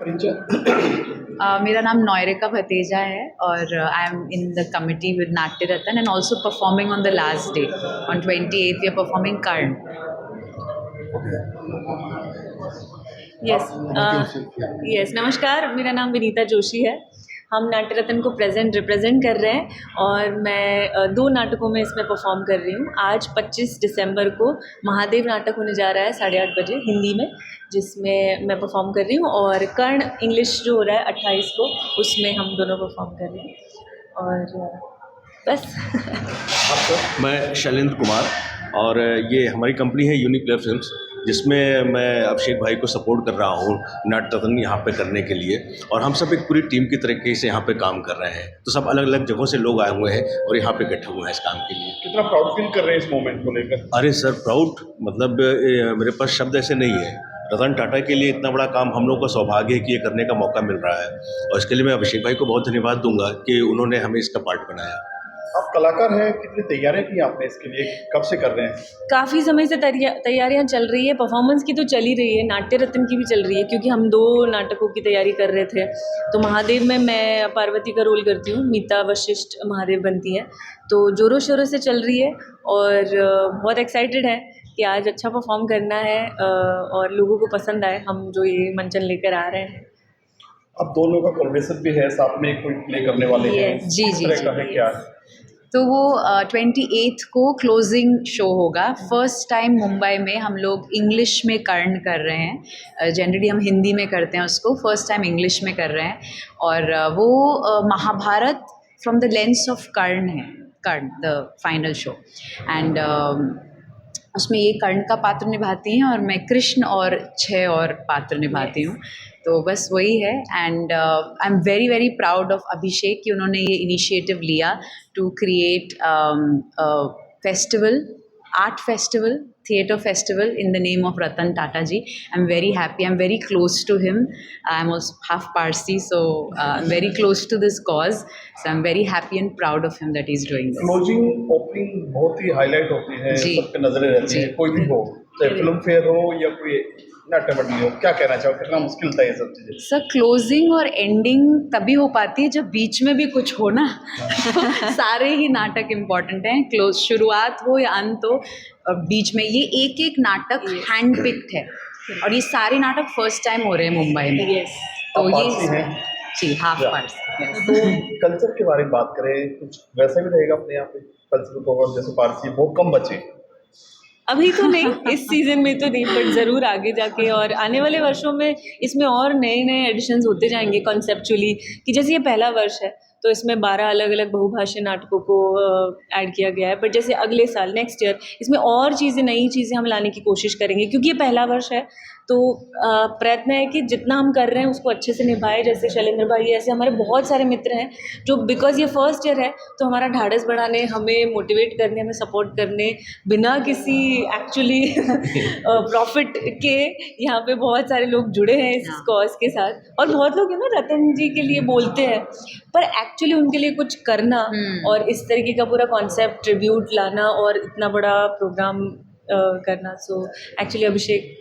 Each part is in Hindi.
मेरा नाम नॉयरिका भतेजा है और I am in the committee with Natya Ratan and also performing on the last day on 28th we are performing Karna. Yes yes नमस्कार, मेरा नाम विनीता जोशी है. हम नाट्य रत्न को रिप्रेजेंट कर रहे हैं और मैं 2 नाटकों में इसमें परफॉर्म कर रही हूँ. आज 25 दिसंबर को महादेव नाटक होने जा रहा है 8:30 बजे हिंदी में, जिसमें मैं परफॉर्म कर रही हूँ, और कर्ण इंग्लिश जो हो रहा है 28 को, उसमें हम दोनों परफॉर्म कर रहे हैं. और बस. मैं शैलेंद्र कुमार और ये हमारी कंपनी है यूनिक प्लेयर फिल्म्स, जिसमें मैं अभिषेक भाई को सपोर्ट कर रहा हूँ नाट्य रत्न यहाँ पे करने के लिए. और हम सब एक पूरी टीम की तरीके से यहाँ पे काम कर रहे हैं. तो सब अलग अलग जगहों से लोग आए हुए हैं और यहाँ पे इकट्ठे हुए हैं इस काम के लिए. कितना प्राउड फील कर रहे हैं इस मोमेंट को लेकर? अरे सर, प्राउड मतलब मेरे पास शब्द ऐसे नहीं है. रतन टाटा के लिए इतना बड़ा काम हम लोग का सौभाग्य है कि ये करने का मौका मिल रहा है, और इसके लिए मैं अभिषेक भाई को बहुत धन्यवाद दूंगा कि उन्होंने हमें इसका पार्ट बनाया. आप कलाकार हैं, कितनी तैयारियां की आपने इसके लिए, कब से कर रहे हैं? काफ़ी समय से तैयारियां चल रही है. परफॉर्मेंस की तो चल ही रही है, नाट्य रत्न की भी चल रही है, क्योंकि हम 2 नाटकों की तैयारी कर रहे थे. तो महादेव में मैं पार्वती का रोल करती हूँ, मीता वशिष्ठ महादेव बनती है. तो जोरों शोरों से चल रही है और बहुत एक्साइटेड है कि आज अच्छा परफॉर्म करना है और लोगों को पसंद आए हम जो ये मंचन लेकर आ रहे हैं. अब दोनों का कोलैबोरेशन भी है, साथ में कोई प्ले करने वाले हैं. जी, किस जी, तरह जी. का है क्या? तो वो 28th को क्लोजिंग शो होगा. फर्स्ट टाइम मुंबई में हम लोग इंग्लिश में कर्ण कर रहे हैं. जनरली हम हिंदी में करते हैं उसको, फर्स्ट टाइम इंग्लिश में कर रहे हैं. और वो Mahabharata from the lens of Karna है, Karna the final show. And उसमें ये कर्ण का पात्र निभाती हैं और मैं कृष्ण और 6 और पात्र निभाती हूँ. तो बस वही है. And I am very very proud of Abhishek कि उन्होंने ये इनिशिएटिव लिया to create festival, art festival, theatre festival in the name of Ratan Tata ji. I'm very happy. I'm very close to him. I'm also half Parsi, so I'm very close to this cause. So I'm very happy and proud of him that he's doing this. Closing opening बहुत ही हाईलाइट होती है, जी. सबके नजरें रहती जी. है, कोई भी हो, चाहे फिल्म फेयर हो या कोई नाट्य मंडली हो. क्या कहना चाहो, कितना मुश्किल था ये सब चीजें? सर, क्लोजिंग और एंडिंग तभी हो पाती है जब बीच में भी कुछ हो ना. सारे ही नाटक इम्पॉर्टेंट हैं, क्लोज शुरुआत हो या अंत हो, बीच में ये एक एक नाटक हैंड पिक्ड है. और ये सारे नाटक फर्स्ट टाइम हो रहे हैं मुंबई में. यस. तो आप ये पारसी हैं? जी, हाफ या. पार्सी. तो कल्चर के बारे में बात करें, कुछ वैसा भी रहेगा अपने यहाँ पे कल्चर प्रोग्राम? जैसे पारसी बहुत कम बचे अभी तो नहीं, इस सीज़न में तो नहीं, बट ज़रूर आगे जाके और आने वाले वर्षों में इसमें और नए एडिशंस होते जाएंगे कॉन्सेप्चुअली. कि जैसे ये पहला वर्ष है तो इसमें 12 अलग अलग बहुभाषी नाटकों को ऐड किया गया है. बट जैसे अगले साल नेक्स्ट ईयर इसमें और नई चीज़ें हम लाने की कोशिश करेंगे, क्योंकि ये पहला वर्ष है. तो प्रयत्न है कि जितना हम कर रहे हैं उसको अच्छे से निभाएं. जैसे शैलेंद्र भाई, ऐसे हमारे बहुत सारे मित्र हैं जो, बिकॉज ये फर्स्ट ईयर है, तो हमारा ढाढ़स बढ़ाने, हमें मोटिवेट करने, हमें सपोर्ट करने, बिना किसी एक्चुअली प्रॉफिट के यहाँ पे बहुत सारे लोग जुड़े हैं इस कॉज के साथ. और बहुत लोग है ना रतन जी के लिए बोलते हैं, पर एक्चुअली उनके लिए कुछ करना और इस तरीके का पूरा कॉन्सेप्ट ट्रिब्यूट लाना और इतना बड़ा प्रोग्राम करना. सो एक्चुअली अभिषेक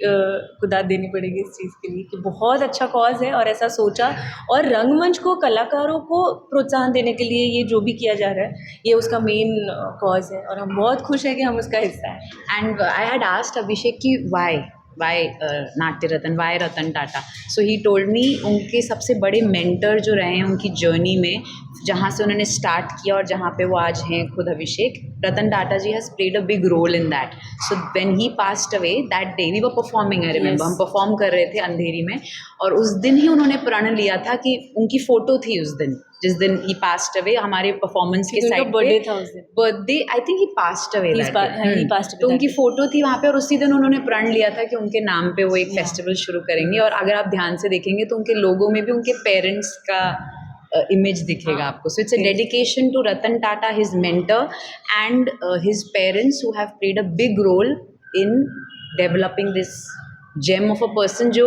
को दाद देनी पड़ेगी इस चीज़ के लिए कि बहुत अच्छा कॉज है और ऐसा सोचा. और रंगमंच को, कलाकारों को प्रोत्साहन देने के लिए ये जो भी किया जा रहा है, ये उसका मेन कॉज है और हम बहुत खुश हैं कि हम उसका हिस्सा हैं. And I had asked Abhishek ki why नाट्य रतन, why Ratan Tata. So he told me उनके सबसे बड़े मेंटर जो रहे हैं उनकी जर्नी में, जहाँ से उन्होंने स्टार्ट किया और जहाँ पे वो आज हैं खुद Abhishek, Ratan Tata ji has played a big role in that. So when he passed away that day, we were performing, I remember, हम परफॉर्म कर रहे थे अंधेरी में, और उस दिन ही उन्होंने प्रण लिया था कि उनकी फ़ोटो थी उस दिन, जिस दिन ही पास्ड अवे, हमारे परफॉर्मेंस के साइड बर्थडे था उस दिन. बर्थडे, आई थिंक ही पास्ड अवे. तो उनकी उनकी फ़ोटो थी वहाँ पे, और उसी दिन उन्होंने प्रण लिया था कि उनके नाम पे वो एक फेस्टिवल शुरू करेंगे. और अगर आप ध्यान से देखेंगे तो उनके लोगों में भी उनके पेरेंट्स का इमेज दिखेगा आपको. So it's a dedication to Ratan Tata, his mentor, and his parents who have played a big role in developing this gem of a person, जो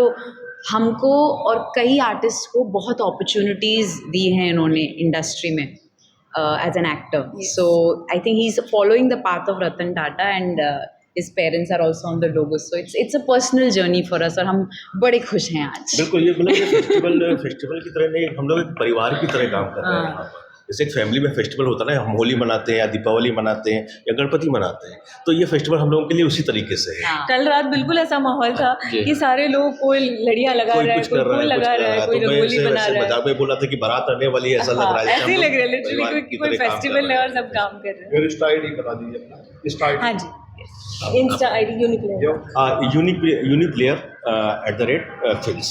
हमको और कई आर्टिस्ट को बहुत अपॉर्चुनिटीज़ दी हैं इन्होंने इंडस्ट्री में as an actor. So I think he is following the path of Ratan Tata, and his parents are also on the logo, so it's a personal journey for us और हम बड़े खुश हैं आज। बिल्कुल, ये मतलब ये फेस्टिवल की तरह नहीं, हम लोग एक परिवार की तरह काम कर रहे हैं यहाँ पर। जैसे एक फैमिली में फेस्टिवल होता है ना, हम होली मनाते हैं या दीपावली मनाते हैं या गणपति मनाते हैं, तो ये फेस्टिवल हम लोगों के लिए उसी तरीके से है। हाँ। कल रात बिल्कुल ऐसा माहौल था जी। कि सारे लोग कोई लड़ियां लगा कोई रहा है, कुछ कोई कर रहा फूल है, कुछ लगा कर रहा रहा है, है, कोई तो मैं रंगोली ऐसे बना वैसे रहा है। मजाक में बोला था कि बारात आने वाली है, ऐसा लग रहा है। ऐसे ही लग रहा है लिटरली कोई तरह काम कर फेस्टिवल रहे है हैं। और सब काम कर रहे हैं। मेरी इंस्टा आईडी बता दीजिए अपना, इंस्टा आईडी। हाँ जी, इंस्टा आईडी यूनिक Uniplayer@films।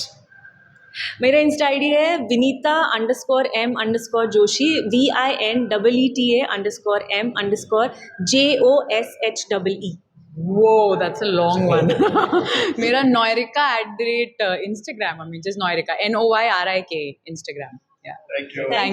मेरा इंस्टा आईडी है Vinita_M_Joshi VINEETA_M_JOSHEE। Whoa, that's a long one. मेरा Noirika @ Instagram, I mean just Noirika, NOYRIK Instagram. Yeah. Thank you. Thank